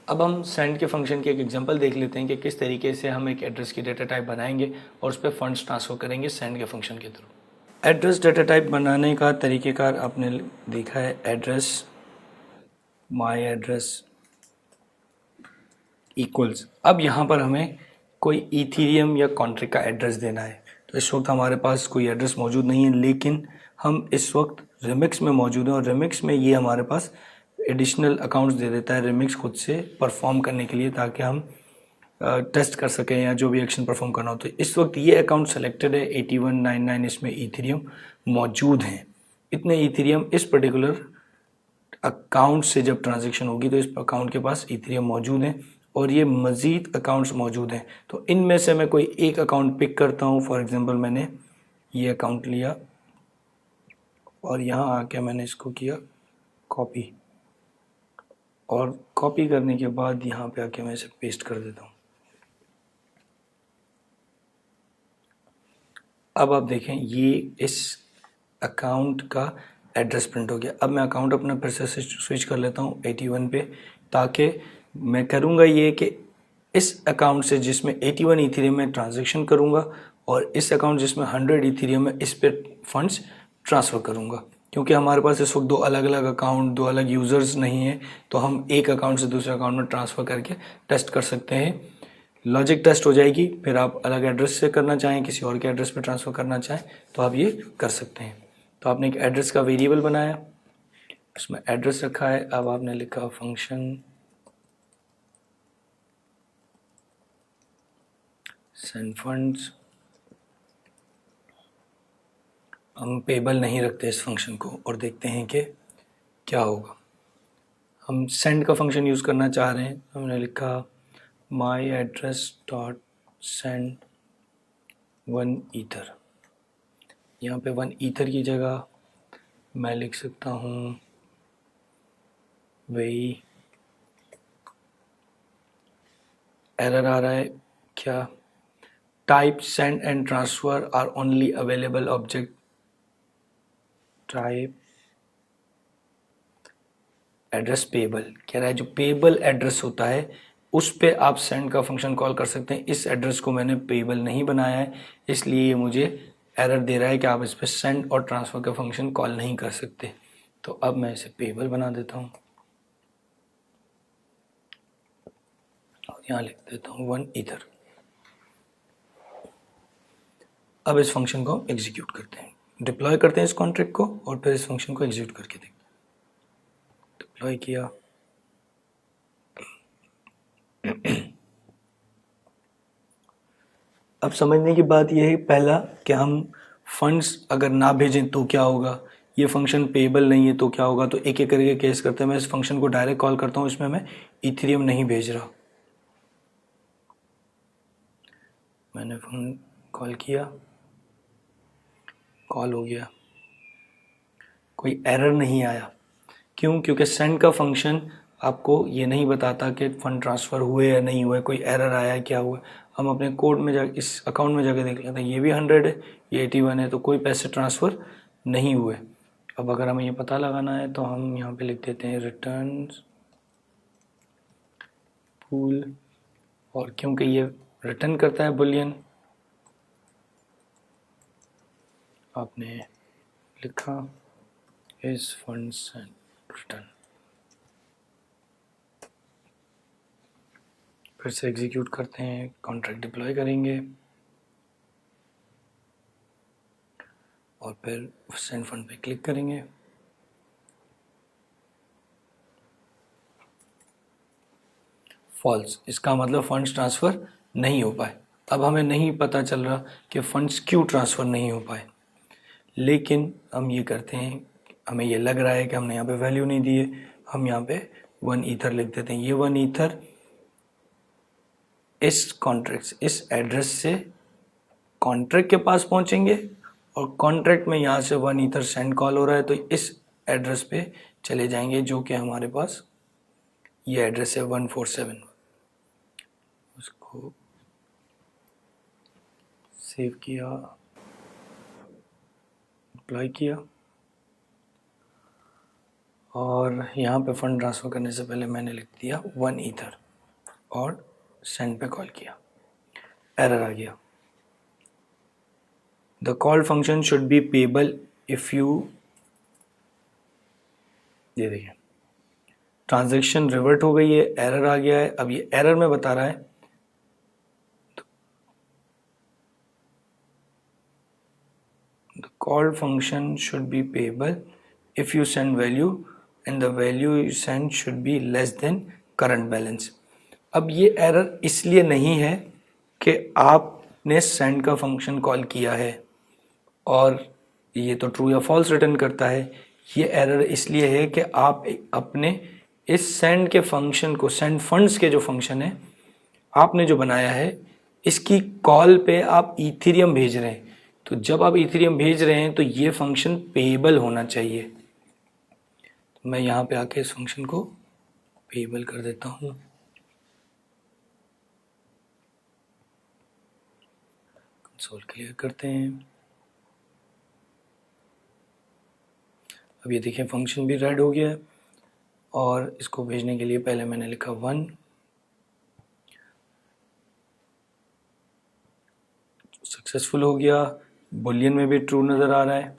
अब हम सेंड के फंक्शन की एक एग्जांपल देख लेते हैं कि किस तरीके से हम एक एड्रेस की डेटा टाइप बनाएंगे और उस पर फंड्स ट्रांसफ़र करेंगे सेंड के फंक्शन के थ्रू। एड्रेस डेटा टाइप बनाने का तरीक़ेकार आपने देखा है, एड्रेस माई एड्रेस इक्वल्स। अब यहाँ पर हमें कोई इथीरियम या कॉन्ट्रैक्ट का एड्रेस देना है। तो इस वक्त हमारे पास कोई एड्रेस मौजूद नहीं है, लेकिन हम इस वक्त रिमिक्स में मौजूद हैं और रिमिक्स में ये हमारे पास एडिशनल अकाउंट्स दे देता है रिमिक्स खुद से परफॉर्म करने के लिए, ताकि हम टेस्ट कर सकें या जो भी एक्शन परफॉर्म करना हो। तो इस वक्त ये अकाउंट सेलेक्टेड है 8199, इसमें इथीरियम मौजूद हैं। इतने इथीरियम इस पर्टिकुलर अकाउंट से जब ट्रांजैक्शन होगी तो इस अकाउंट के पास इथीरियम मौजूद हैं और ये मज़ीद अकाउंट्स मौजूद हैं। तो इनमें से मैं कोई एक अकाउंट पिक करता हूँ। फॉर एग्जांपल मैंने ये अकाउंट लिया और यहाँ आके मैंने इसको किया कॉपी, और कॉपी करने के बाद यहाँ पे आके मैं इसे पेस्ट कर देता हूँ। अब आप देखें ये इस अकाउंट का एड्रेस प्रिंट हो गया। अब मैं अकाउंट अपना फिर से स्विच कर लेता हूँ 81 पे, ताकि मैं करूँगा ये कि इस अकाउंट से जिसमें 81 इथीरियम में ट्रांजैक्शन करूँगा और इस अकाउंट जिसमें 100 इथीरियम में इस पर फंड्स ट्रांसफ़र करूँगा। क्योंकि हमारे पास इस वक्त दो अलग अलग अकाउंट, दो अलग यूज़र्स नहीं हैं, तो हम एक अकाउंट से दूसरे अकाउंट में ट्रांसफ़र करके टेस्ट कर सकते हैं। लॉजिक टेस्ट हो जाएगी, फिर आप अलग एड्रेस से करना चाहें, किसी और के एड्रेस पे ट्रांसफ़र करना चाहें तो आप ये कर सकते हैं। तो आपने एक एड्रेस का वेरिएबल बनाया, उसमें एड्रेस रखा है। अब आपने लिखा फंक्शन सेंड फंड्स। हम पेबल नहीं रखते इस फंक्शन को और देखते हैं कि क्या होगा। हम सेंड का फंक्शन यूज़ करना चाह रहे हैं। हमने लिखा माई एड्रेस डॉट सेंड 1 ईथर। यहाँ पे 1 ईथर की जगह मैं लिख सकता हूँ वही एरर आ रहा है क्या, type send and transfer R only available object type address payable. कह रहा है जो पेबल एड्रेस होता है उस पे आप सेंड का फंक्शन कॉल कर सकते हैं। इस एड्रेस को मैंने पेबल नहीं बनाया है, इसलिए ये मुझे एरर दे रहा है कि आप इस पर सेंड और ट्रांसफ़र का फंक्शन कॉल नहीं कर सकते। तो अब मैं इसे पेबल बना देता हूँ और यहाँ लिख देता हूँ 1 ईथर। अब इस फंक्शन को एग्जीक्यूट करते हैं, डिप्लॉय करते हैं इस कॉन्ट्रैक्ट को और फिर इस फंक्शन को एग्जीक्यूट करके देखते हैं। डिप्लॉय किया, अब समझने की बात यह है पहला कि हम फंड्स अगर ना भेजें तो क्या होगा, ये फंक्शन पेबल नहीं है तो क्या होगा। तो एक एक करके केस करते हैं। मैं इस फंक्शन को डायरेक्ट कॉल करता हूँ, इसमें मैं इथेरियम नहीं भेज रहा। मैंने फोन कॉल किया, कॉल हो गया, कोई एरर नहीं आया। क्यों? क्योंकि सेंड का फंक्शन आपको ये नहीं बताता कि फ़ंड ट्रांसफ़र हुए या नहीं हुए, कोई एरर आया है, क्या हुआ। हम अपने कोड में जा इस अकाउंट में जाके देख लेते हैं, ये भी 100 है, ये 81 है, तो कोई पैसे ट्रांसफ़र नहीं हुए। अब अगर हमें ये पता लगाना है तो हम यहाँ पे लिख देते हैं रिटर्न पूल, और क्योंकि ये रिटर्न करता है बुलियन, आपने लिखा इस फंड्स एंड रिटर्न। फिर से एग्जीक्यूट करते हैं, कॉन्ट्रैक्ट डिप्लॉय करेंगे और फिर सेंड फंड पे क्लिक करेंगे। फॉल्स, इसका मतलब फंड्स ट्रांसफ़र नहीं हो पाए। अब हमें नहीं पता चल रहा कि फ़ंड्स क्यों ट्रांसफ़र नहीं हो पाए, लेकिन हम ये करते हैं, हमें ये लग रहा है कि हमने यहाँ पे वैल्यू नहीं दी है। हम यहाँ पे 1 ईथर लिख देते हैं। ये 1 ईथर इस कॉन्ट्रैक्ट, इस एड्रेस से कॉन्ट्रैक्ट के पास पहुँचेंगे और कॉन्ट्रैक्ट में यहाँ से 1 ईथर सेंड कॉल हो रहा है तो इस एड्रेस पे चले जाएंगे, जो कि हमारे पास ये एड्रेस है 147। उसको सेव किया, अप्लाई किया और यहाँ पे फंड ट्रांसफ़र करने से पहले मैंने लिख दिया 1 ईथर और सेंड पे कॉल किया, एरर आ गया। The call function should be payable if you, ये देखिए ट्रांजैक्शन रिवर्ट हो गई है, एरर आ गया है। अब ये एरर में बता रहा है the call function should be payable if you send value and the value you send should be less than current balance. अब ये एरर इसलिए नहीं है कि आपने सेंड का फंक्शन कॉल किया है और ये तो ट्रू या फॉल्स रिटर्न करता है। ये एरर इसलिए है कि आप अपने इस सेंड के फंक्शन को, सेंड फंड्स के जो फंक्शन है आपने जो बनाया है, इसकी कॉल पे आप इथेरियम भेज रहे हैं। तो जब आप इथेरियम भेज रहे हैं तो ये फंक्शन पेएबल होना चाहिए। तो मैं यहाँ पे आके इस फंक्शन को पेएबल कर देता हूँ। कंसोल क्लियर करते हैं। अब ये देखिए फंक्शन भी रेड हो गया है और इसको भेजने के लिए पहले मैंने लिखा 1, सक्सेसफुल हो गया। बुलियन में भी ट्रू नज़र आ रहा है।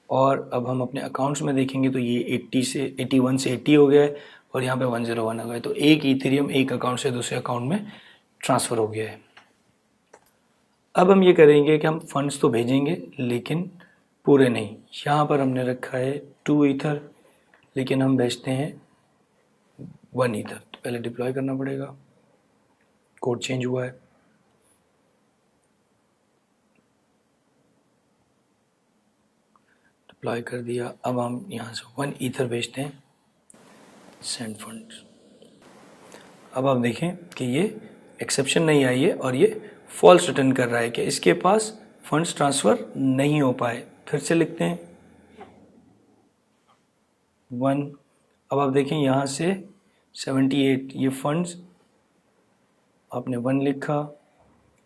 और अब हम अपने अकाउंट्स में देखेंगे तो ये 81 से 80 हो गया है और यहाँ पे 101 आ गया। तो एक इथेरियम एक अकाउंट से दूसरे अकाउंट में ट्रांसफ़र हो गया है। अब हम ये करेंगे कि हम फंड्स तो भेजेंगे लेकिन पूरे नहीं। यहाँ पर हमने रखा है 2 ईथर लेकिन हम भेजते हैं 1 ईथर। तो पहले डिप्लॉय करना पड़ेगा, कोड चेंज हुआ है। डिप्लॉय कर दिया। अब हम यहाँ से 1 ईथर भेजते हैं, सेंड फंड्स। अब आप देखें कि ये एक्सेप्शन नहीं आई है और ये फॉल्स रिटर्न कर रहा है कि इसके पास फंड्स ट्रांसफ़र नहीं हो पाए। फिर से लिखते हैं 1। अब आप देखें यहाँ से 78 ये फंड्स, आपने 1 लिखा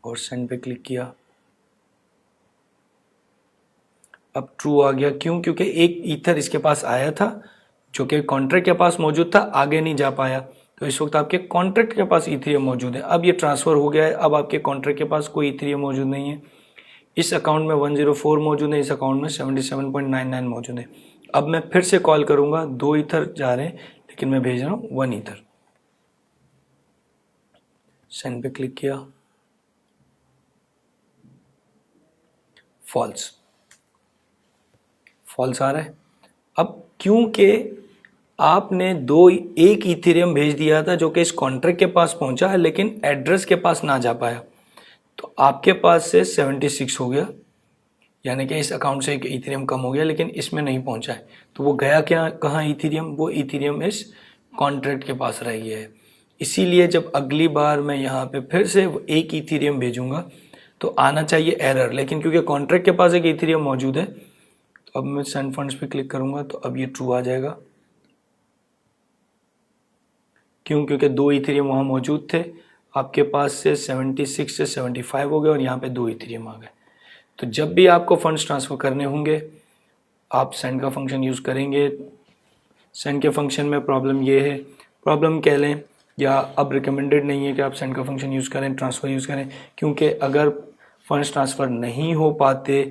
और सेंड पे क्लिक किया। अब ट्रू आ गया। क्यों? क्योंकि एक ईथर इसके पास आया था जो कि कॉन्ट्रैक्ट के पास मौजूद था, आगे नहीं जा पाया। तो इस वक्त आपके कॉन्ट्रैक्ट के पास इथेरियम मौजूद है। अब ये ट्रांसफ़र हो गया है। अब आपके कॉन्ट्रैक्ट के पास कोई इथेरियम मौजूद नहीं है। इस अकाउंट में 104 मौजूद है, इस अकाउंट में 77.99 मौजूद है। अब मैं फिर से कॉल करूंगा, 2 ईथर जा रहे हैं लेकिन मैं भेज रहा हूँ 1 ईथर। सेंड पे क्लिक किया, फॉल्स आ रहा है। अब क्योंकि आपने एक इथेरियम भेज दिया था जो कि इस कॉन्ट्रैक्ट के पास पहुंचा है लेकिन एड्रेस के पास ना जा पाया, तो आपके पास से 76 हो गया, यानी कि इस अकाउंट से एक इथेरियम कम हो गया लेकिन इसमें नहीं पहुंचा है। तो वो गया क्या, कहाँ इथेरियम? वो इथेरियम इस कॉन्ट्रैक्ट के पास रह गया है। इसीलिए जब अगली बार मैं यहाँ पे फिर से एक इथेरियम भेजूंगा तो आना चाहिए एरर, लेकिन क्योंकि कॉन्ट्रैक्ट के पास एक इथेरियम मौजूद है तो अब मैं सेंड फंड्स पे क्लिक करूंगा तो अब ये ट्रू आ जाएगा। क्यों? क्योंकि 2 इथेरियम वहाँ मौजूद थे, आपके पास से 76 से 75 हो गए और यहाँ पे 2 इथेरियम आ गए। तो जब भी आपको फंड्स ट्रांसफ़र करने होंगे आप सेंड का फंक्शन यूज़ करेंगे। सेंड के फंक्शन में प्रॉब्लम ये है, प्रॉब्लम कह लें या अब रिकमेंडेड नहीं है कि आप सेंड का फंक्शन यूज़ करें, ट्रांसफ़र यूज़ करें, क्योंकि अगर फंड्स ट्रांसफ़र नहीं हो पाते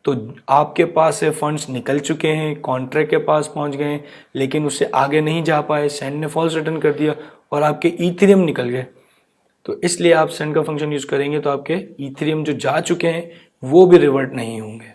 तो आपके पास से फंड्स निकल चुके हैं, कॉन्ट्रैक्ट के पास पहुंच गए लेकिन उससे आगे नहीं जा पाए, सेंड ने फॉल्स रिटर्न कर दिया और आपके इथेरियम निकल गए। तो इसलिए आप सेंड का फंक्शन यूज़ करेंगे तो आपके इथेरियम जो जा चुके हैं वो भी रिवर्ट नहीं होंगे।